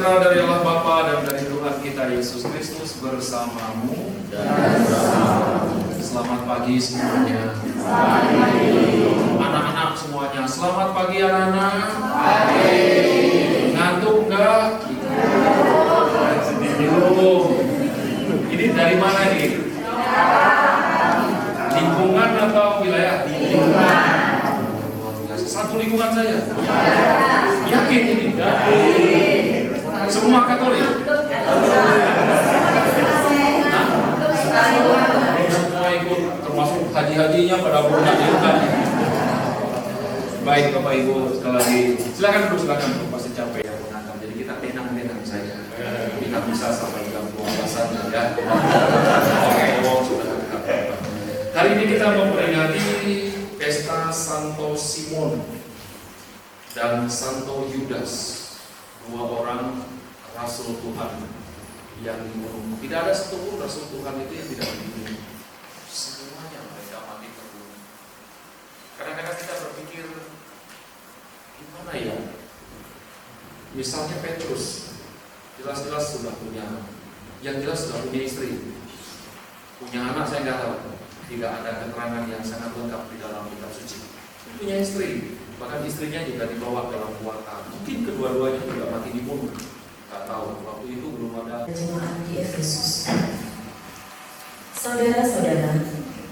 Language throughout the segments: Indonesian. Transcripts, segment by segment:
sejahtera dari Allah Bapa dan dari Tuhan kita Yesus Kristus bersamamu. Selamat pagi semuanya. Anak-anak semuanya, selamat pagi anak-anak. Ngantuk enggak? Ini dari mana nih? Lingkungan atau wilayah? Lingkungan. Satu lingkungan saja. Yakin ini? Semua Katolik? Semua ikut, termasuk haji-hajinya pada bulan juga. Baik Bapak Ibu, sekali lagi silakan duduk, pasti capek ya mengantar. Jadi kita tenang-tenang saja. Kita bisa sampai jam 12-an ya. Oke, sudah. Hari ini kita memperingati pesta Santo Simon dan Santo Yudas, dua orang Rasul Tuhan yang dibunuh. Tidak ada satupun Rasul Tuhan itu yang tidak dibunuh. Semuanya mereka mati terbunuh. Kadang-kadang kita berpikir, gimana ya? Misalnya Petrus, jelas-jelas sudah punya, yang jelas sudah punya istri, punya anak saya nggak tahu. Tidak ada keterangan yang sangat lengkap di dalam kitab suci. Punya istri, bahkan istrinya juga dibawa dalam kuarta. Mungkin kedua-duanya juga mati dibunuh. Tak tahu, waktu itu belum ada jemaat di Efesus. Saudara-saudara,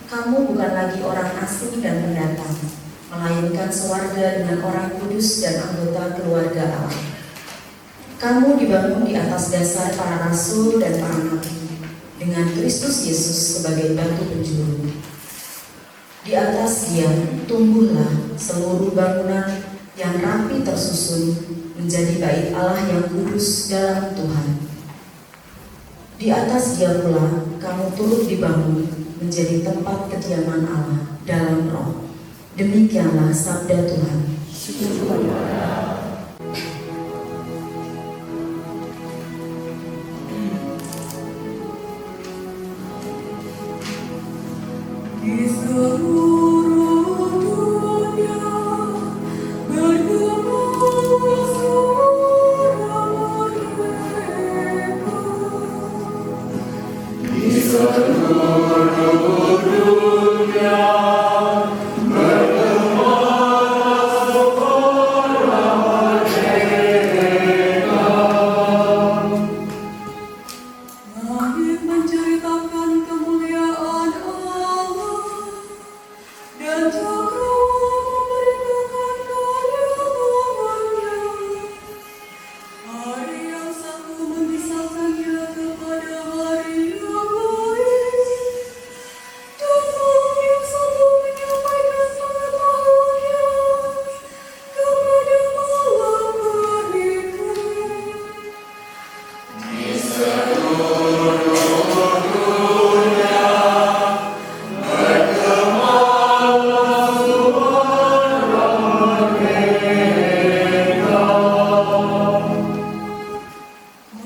kamu bukan lagi orang asing dan pendatang, melainkan sewarga dengan orang kudus dan anggota keluarga Allah. Kamu dibangun di atas dasar para rasul dan para nabi, dengan Kristus Yesus sebagai batu penjuru. Di atas Dia tumbuhlah seluruh bangunan yang rapi tersusun menjadi bait Allah yang kudus dalam Tuhan. Di atas Dia pula kamu turut dibangun menjadi tempat kediaman Allah dalam Roh. Demikianlah sabda Tuhan. Di seluruh dunia bergema suara merdeka. Di seluruh dunia bergema suara merdeka. Langit menceritakan kemuliaan Allah dan cakrawala memberitakan karya-karyanya. Hari yang satu memisahkannya kepada hari yang lain, dan malam yang satu menyampaikan pengetahuannya kepada malam berikut. Di seluruh dunia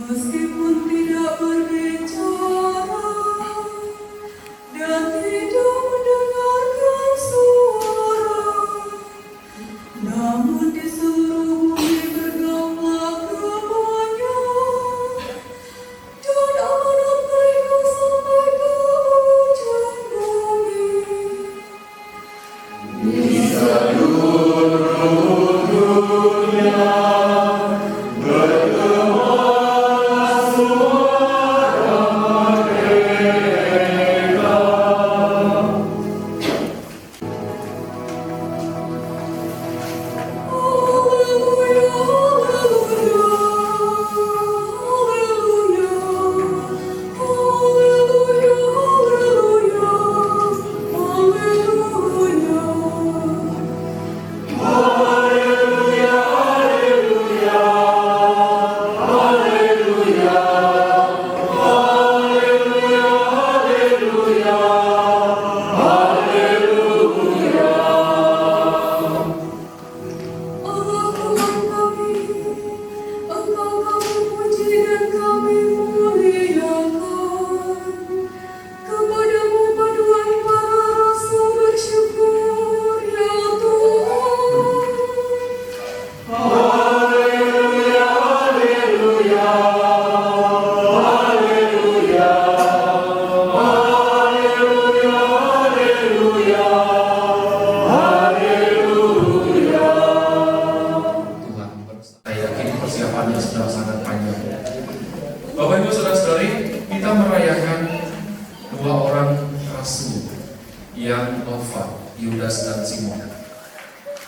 meskipun tidak berbicara dan tidak mendengarkan suara, namun di seluruh bumi bergema gemanya, dan amanat mereka sampai ke ujung bumi. Di seluruh dunia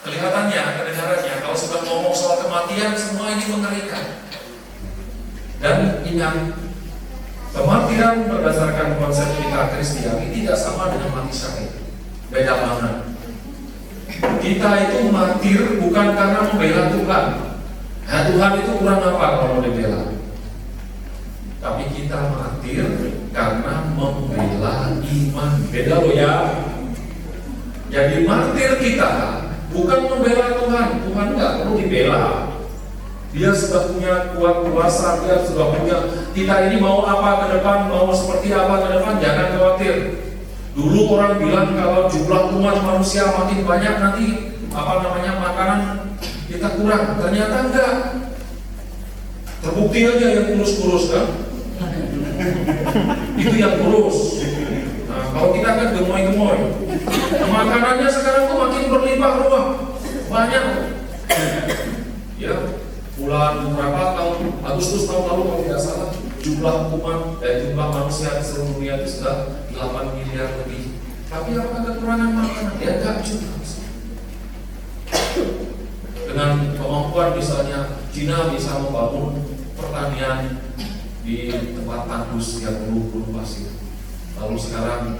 Kelihatannya, kedengarannya, kalau sudah ngomong soal kematian, semua ini mengerikan. Dan ingat, kematian berdasarkan konsep kita Kristiani tidak sama dengan mati syahid. Beda banget. Kita itu martir bukan karena membela Tuhan. Nah, Tuhan itu kurang apa kalau mau dibela? Tapi kita martir karena membela iman. Beda loh ya. Jadi martir kita bukan membela Tuhan. Tuhan nggak perlu dibela. Dia sudah punya kuat kuasa, dia sudah punya. Kita ini mau apa ke depan, mau seperti apa ke depan, jangan khawatir. Dulu orang bilang kalau jumlah umat manusia makin banyak nanti makanan kita kurang. Ternyata enggak. Terbukti aja yang kurus-kurus kan. Itu yang kurus. Nah, kalau kita kan gemoy-gemoy. Makanannya sekarang tuh makin berlimpah ruah. Banyak. Ya. Bulan berapa tahun Agustus tahun lalu kalau tidak salah jumlah manusia di seluruh dunia itu sudah 8 miliar lebih. Tapi apakah kekurangan makanan? Ya enggak juga. Dengan kemampuan misalnya Cina bisa membangun pertanian di tempat tandus yang belum pasir. Lalu sekarang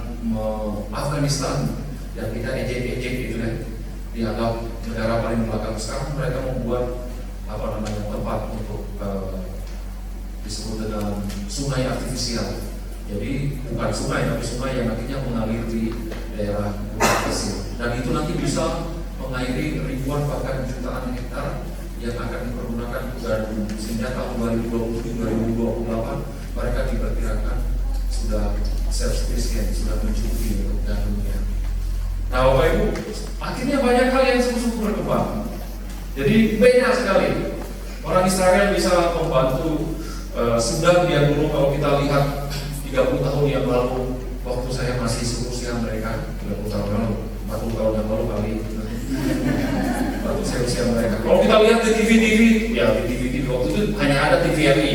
Afghanistan yang kita ejek-ejek gitu kan, dianggap negara paling belakang, sekarang mereka membuat tempat untuk disebut dengan sungai artifisial. Jadi bukan sungai, tapi sungai yang nantinya mengalir di daerah gurun pasir. Dan itu nanti bisa mengairi ribuan bahkan jutaan hektar yang akan dipergunakan. Dan sehingga tahun 2027-2028 mereka diperkirakan sudah self-sufficient, sudah mencukupi untuk gandumnya. Nah Bapak Ibu, akhirnya banyak hal yang sungguh-sungguh berkembang. Jadi beda sekali. Orang Israel bisa membantu Sudan yang dulu kalau kita lihat 30 tahun yang lalu, waktu saya masih seusia mereka, 30 tahun lalu, 40 tahun yang lalu kali, waktu saya usia mereka. Kalau kita lihat di TV-TV, ya di TV-TV waktu itu hanya ada TVRI.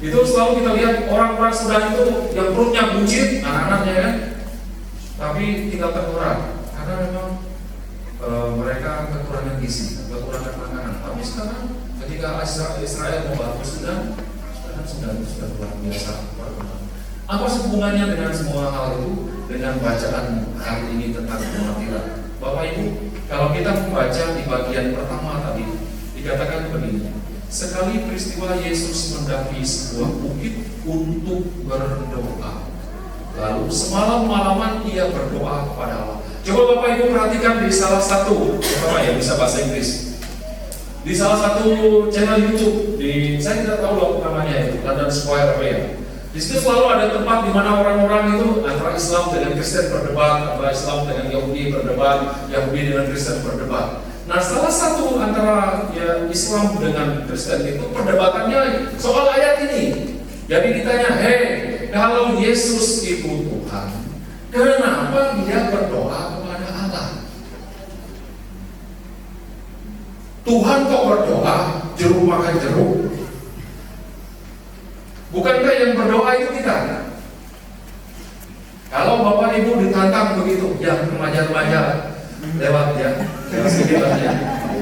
Itu selalu kita lihat orang-orang Sudan itu yang perutnya buncit, anak-anaknya kan, tapi tidak terkurang karena memang mereka kekurangan gizi, kekurangan makanan. Tapi sekarang ketika Israel membantu Sudan itu sudah luar biasa. Apa hubungannya dengan semua hal itu dengan bacaan hari ini tentang kematian? Bapak Ibu, kalau kita membaca di bagian pertama tadi dikatakan begini: sekali peristiwa Yesus mendaki sebuah bukit untuk berdoa, lalu semalam-malaman ia berdoa kepada Allah. Coba Bapak Ibu perhatikan di salah satu, Bapak ya bisa bahasa Inggris, di salah satu channel YouTube, saya tidak tahu loh namanya itu, London Square apa ya. Di situ selalu ada tempat di mana orang-orang itu antara Islam dengan Kristen berdebat, antara Islam dengan Yahudi berdebat, Yahudi dengan Kristen berdebat. Nah, salah satu antara ya Islam dengan Kristen itu perdebatannya soal ayat ini. Jadi ditanya, kalau Yesus itu Tuhan, kenapa dia berdoa kepada Allah? Tuhan kok berdoa, jeruk makan jeruk? Bukankah yang berdoa itu kita? Kalau Bapak Ibu ditantang begitu, ya remaja-remaja lewat ya, sekitarnya.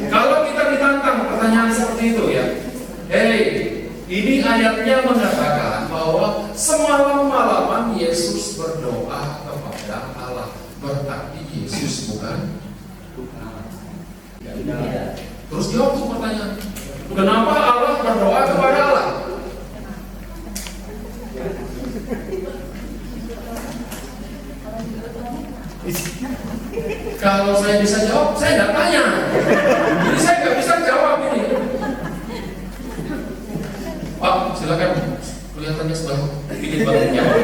Kalau kita ditantang pertanyaan seperti itu ya, ini ayatnya mengatakan bahwa semalam-malaman Yesus berdoa kepada Allah. Berarti Yesus bukan Tuhan. Terus jawab tuh pertanyaan, kenapa Allah berdoa kepada Allah? Kalau saya bisa jawab, saya nggak tanya. Jadi saya nggak bisa jawab ini. Pak, silakan. Kelihatannya sudah bikin banget jawab.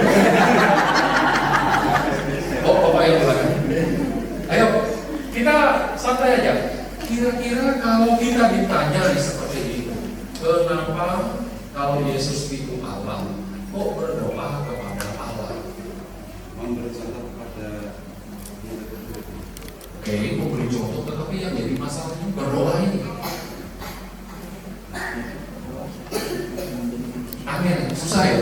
Bapak yang silakan. Ayo, kita santai aja. Kira-kira kalau kita ditanya seperti itu, kenapa kalau Yesus itu Allah, kok berdoa kepada Allah? Memberi contoh kepada memberi contoh, tetapi yang jadi masalah ini berdoa ini. Amin, susah ya?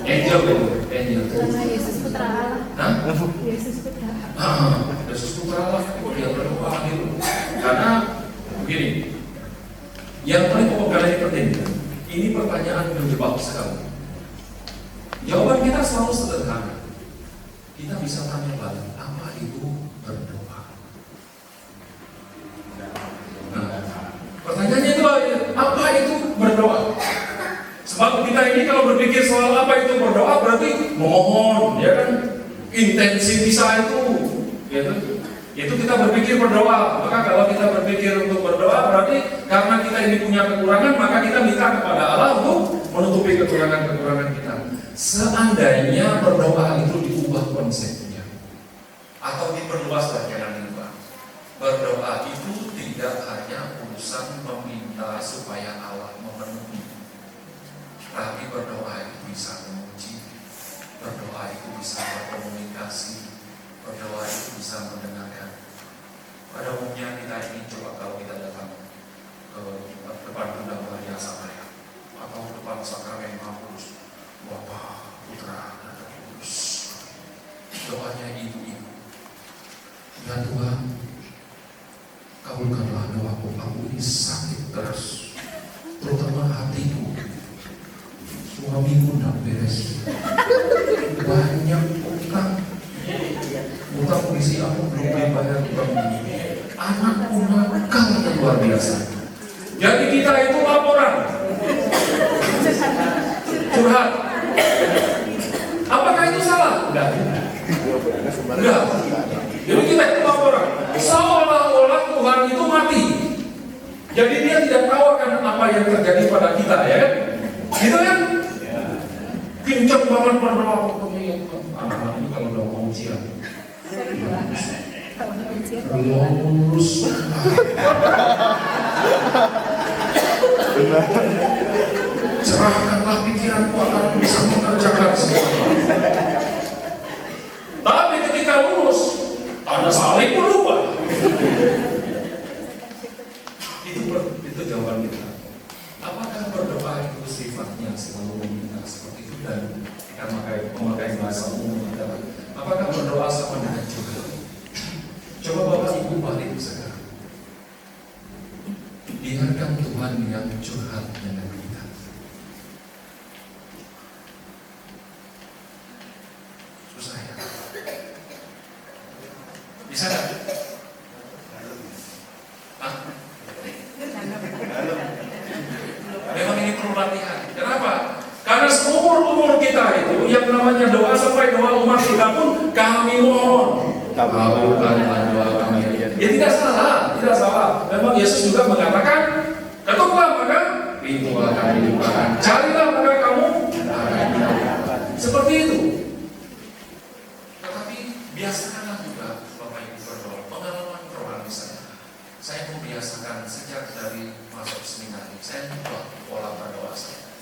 Angel itu, angel. Yesus putra Allah. Hah? Yesus putra Allah. Yesus putra Allah. Dia Begini, yang paling pokok kali ini penting. Ini pertanyaan menjebak sekali. Jawaban kita selalu sederhana. Kita bisa tanya balik, apa itu berdoa? Nah, pertanyaannya itu apa itu berdoa? Sebab kita ini kalau berpikir soal apa itu berdoa berarti memohon, ya kan? Intensi bisa itu kita berpikir berdoa. Maka kalau kita berpikir untuk berdoa berarti karena kita ini punya kekurangan, maka kita minta kepada Allah untuk menutupi kekurangan-kekurangan kita. Seandainya berdoa itu diubah konsepnya atau diperluas bagian kita, berdoa itu tidak hanya urusan meminta supaya Allah memenuhi, tapi berdoa itu bisa memuji, berdoa itu bisa berkomunikasi, berdoa itu bisa mendengarkan. Pada umumnya kita ini coba kalau kita datang ke depan Bunda Maria Samaya atau depan Sakramen Maha Kudus, Bapa, Putra, dan Roh Kudus, doanya ibu-ibu. Ya Tuhan, kabulkanlah doaku, aku ini sakit terus, terutama hatiku. Suamiku tidak beres, banyak utang polisi aku belum dibayar utang ini. Anakku nakal yang luar biasa. Jadi kita itu laporan, curhat. Apakah itu salah? Enggak. Jadi kita itu laporan. Seolah-olah Tuhan itu mati. Jadi dia tidak tahu akan apa yang terjadi pada kita, ya kan? Gitu kan? Pincang banget berdoa pokoknya. Anak-anak ini kalau udah mau ujian lulus cerahkanlah pikiranku akan bisa mengerjakan semuanya. Tapi ketika lulus ada saling berubah. Itu jawaban kita. Apakah berdoa itu sifatnya selalu meminta seperti itu dan kita memakai bahasa umum adalah apakah berdoa sama dengan curhat? Coba Bapak Ibu balik sekarang. Biarkan Tuhan yang curhat dengan kita. Susah ya? Bisa nggak? Hah? Memang ini perlu latihan. Kenapa? Karena seumur-umur kita itu yang namanya doa sampai doa umat kita pun kami mohon. Kabulkanlah doa kami. Ya tidak salah, tidak salah. Memang Yesus juga mengatakan, ketuklah maka pintu akan dibukakan, carilah maka kamu akan ditemukan. Seperti itu. Tetapi biasakanlah juga Bapak Ibu berdoa. Pengalaman rohani saya membiasakan sejak dari masuk seminari. Saya membuat pola berdoa saya.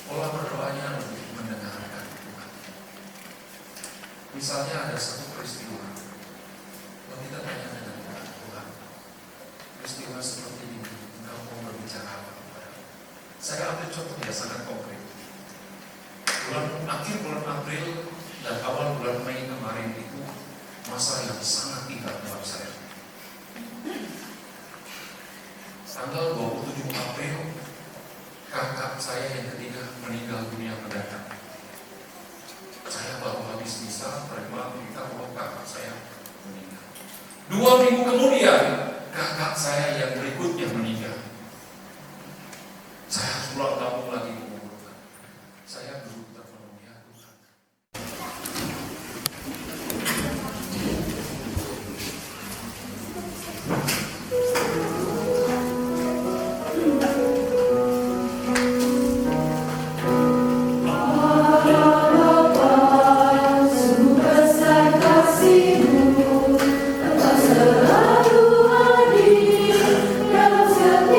Pola berdoanya lebih mendengarkan Tuhan. Misalnya ada satu peristiwa, kalau kita tanya dengan Tuhan, peristiwa seperti ini, Engkau mau berbicara apa kepada? Saya ambil contoh yang sangat konkret. Akhir bulan April dan awal bulan Mei kemarin itu masa yang sangat indah buat saya. Tanggal 27 April, kakak saya yang ketiga meninggal dunia mendadak. Saya baru habis misa, terima berita bahwa kakak saya meninggal. 2 minggu kemudian, kakak saya yang berikutnya meninggal. Saya harus pulang kampung lagi menguburkan. Saya duduk terpenuh ya Tuhan. Selalu hadir dalam setiap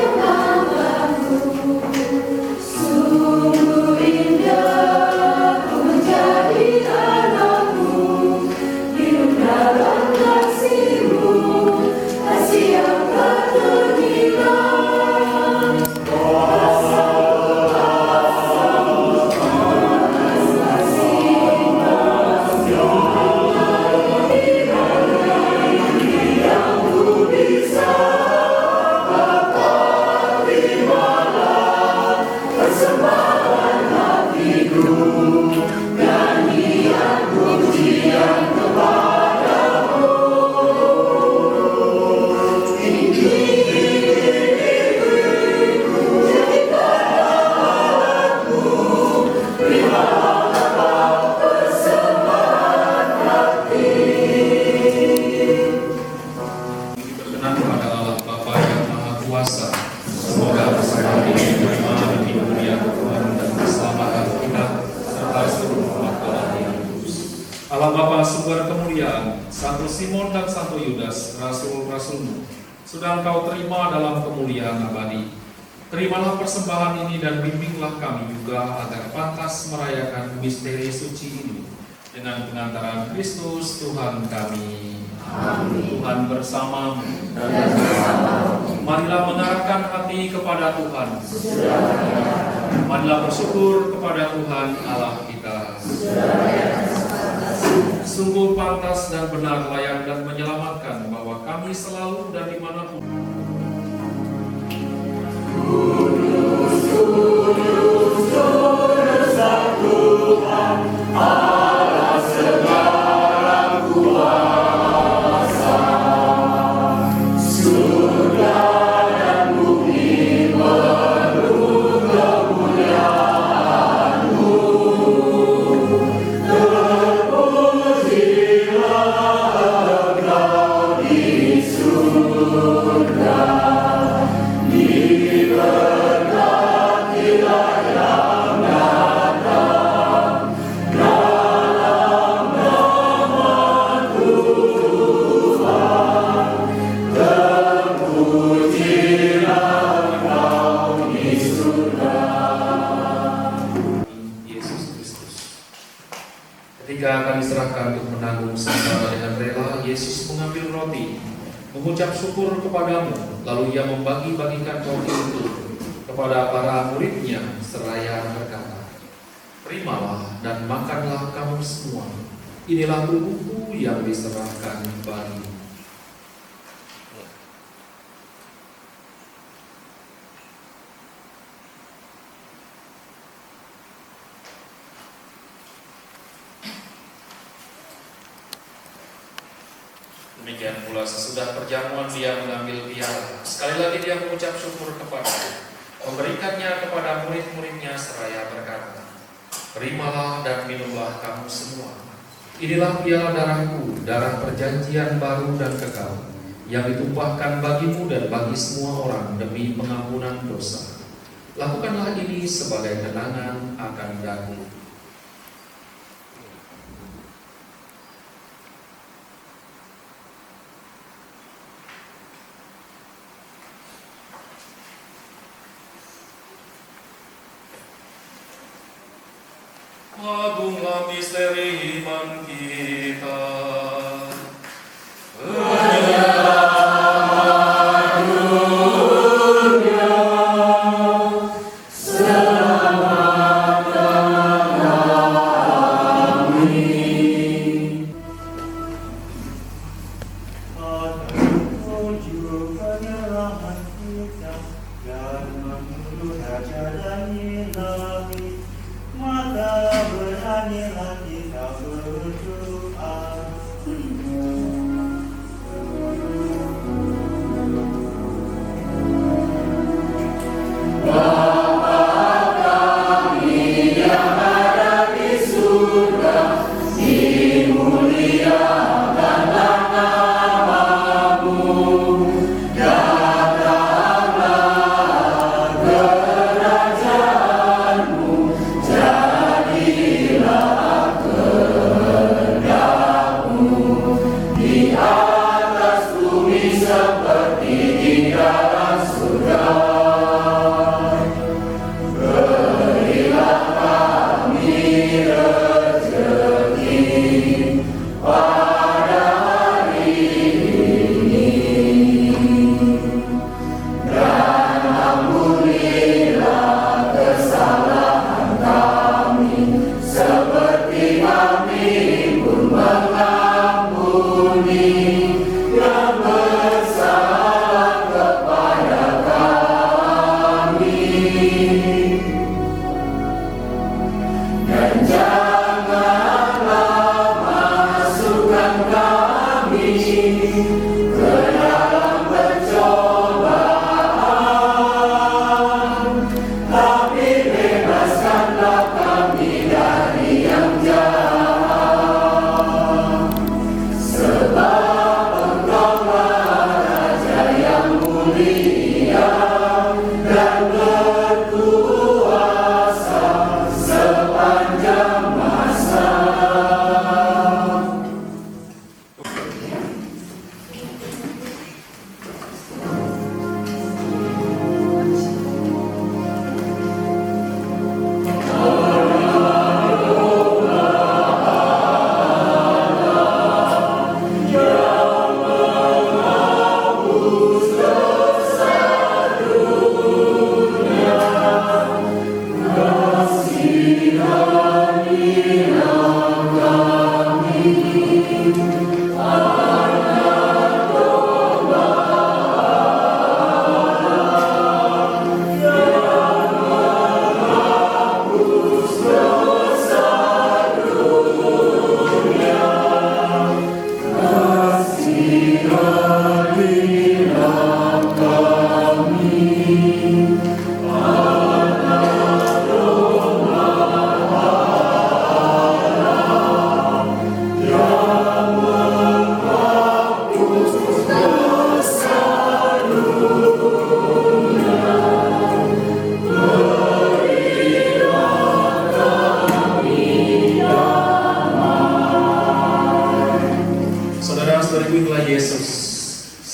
kuasa. Semoga persembahan ini menjadi kemuliaan Tuhan dan keselamatan kita serta seluruh umat Allah yang kudus. Allah Bapa sumber kemuliaan, Santo Simon dan Santo Yudas, rasul-rasulmu, sudah Engkau terima dalam kemuliaan abadi. Terimalah persembahan ini dan bimbinglah kami juga agar pantas merayakan misteri suci ini dengan pengantaran Kristus Tuhan kami. Amin. Tuhan bersamamu. Marilah mengarahkan hati kepada Tuhan. Marilah bersyukur kepada Tuhan Allah kita. Sungguh pantas dan benar, layak dan menyelamatkan bahwa kami selalu dan dimanapun. Ketika akan diserahkan untuk menanggung semua dengan rela, Yesus mengambil roti, mengucap syukur kepadamu, lalu ia membagi-bagikan roti itu kepada para muridnya seraya berkata, "Terimalah dan makanlah kamu semua. Inilah tubuhku yang diserahkan bagimu." Demikian pula sesudah perjamuan dia mengambil piala. Sekali lagi dia mengucap syukur kepada-Nya, memberikannya kepada murid-muridnya seraya berkata, "Terimalah dan minumlah kamu semua. Inilah piala darahku, darah perjanjian baru dan kekal, yang ditumpahkan bagimu dan bagi semua orang demi pengampunan dosa. Lakukanlah ini sebagai kenangan akan daku." Agunglah misteri iman kita. Di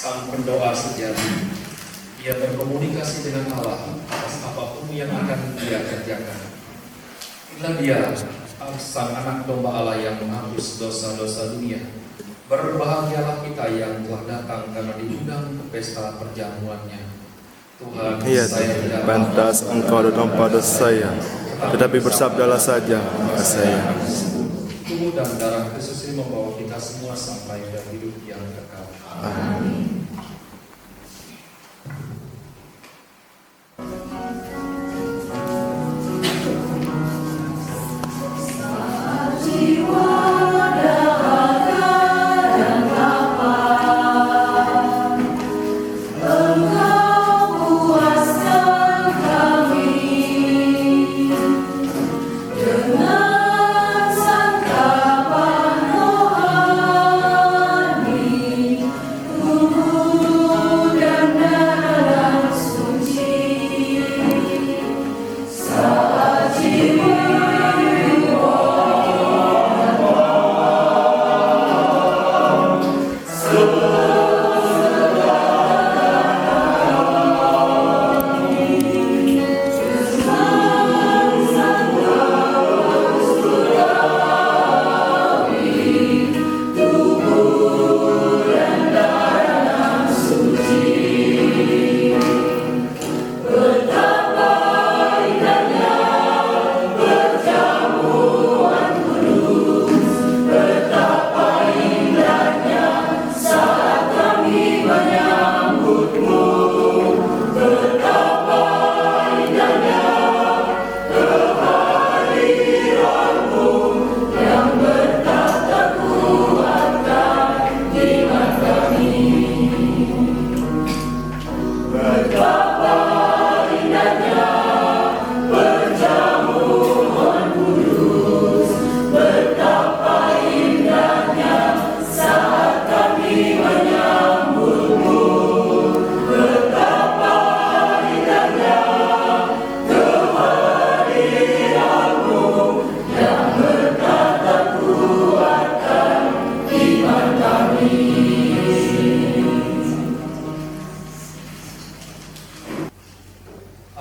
sang pendoa sejati. Ia berkomunikasi dengan Allah atas apapun yang akan dia kerjakan. Inilah dia, sang anak domba Allah yang menghapus dosa-dosa dunia. Berbahagialah kita yang telah datang karena diundang ke pesta perjamuannya. Tuhan, Iya, saya tidak pantas engkau datang pada saya, tetapi bersabdalah saja, maka saya. Tubuh dan darah Kristus ini membawa kita semua sampai ke hidup yang kekal. Amin.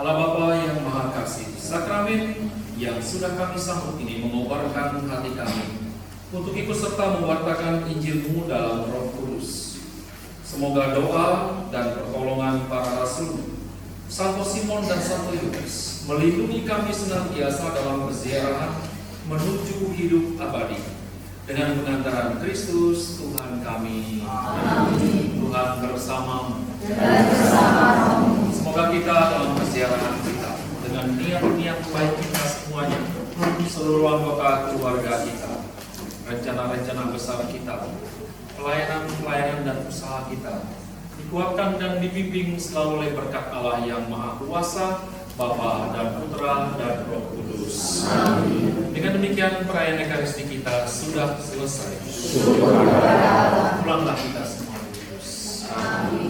Allah Bapa yang Maha Kasih, sakramen yang sudah kami sambut ini mengobarkan hati kami untuk ikut serta mewartakan Injil-Mu dalam Roh Kudus. Semoga doa dan pertolongan para rasul, Santo Simon dan Santo Yudas, melindungi kami senantiasa dalam perziarahan menuju hidup abadi. Dengan pengantaran Kristus Tuhan kami. Amin. Tuhan bersamamu. Semoga kita dalam perjalanan kita dengan niat-niat baik kita semuanya, seluruh anggota keluarga kita, rencana-rencana besar kita, pelayanan-pelayanan dan usaha kita, dikuatkan dan dibimbing selalu oleh berkat Allah yang Maha Kuasa, Bapa dan Putra dan Roh Kudus. Amin. Dengan demikian perayaan Ekaristi kita sudah selesai. Pulanglah kita semua. Amin.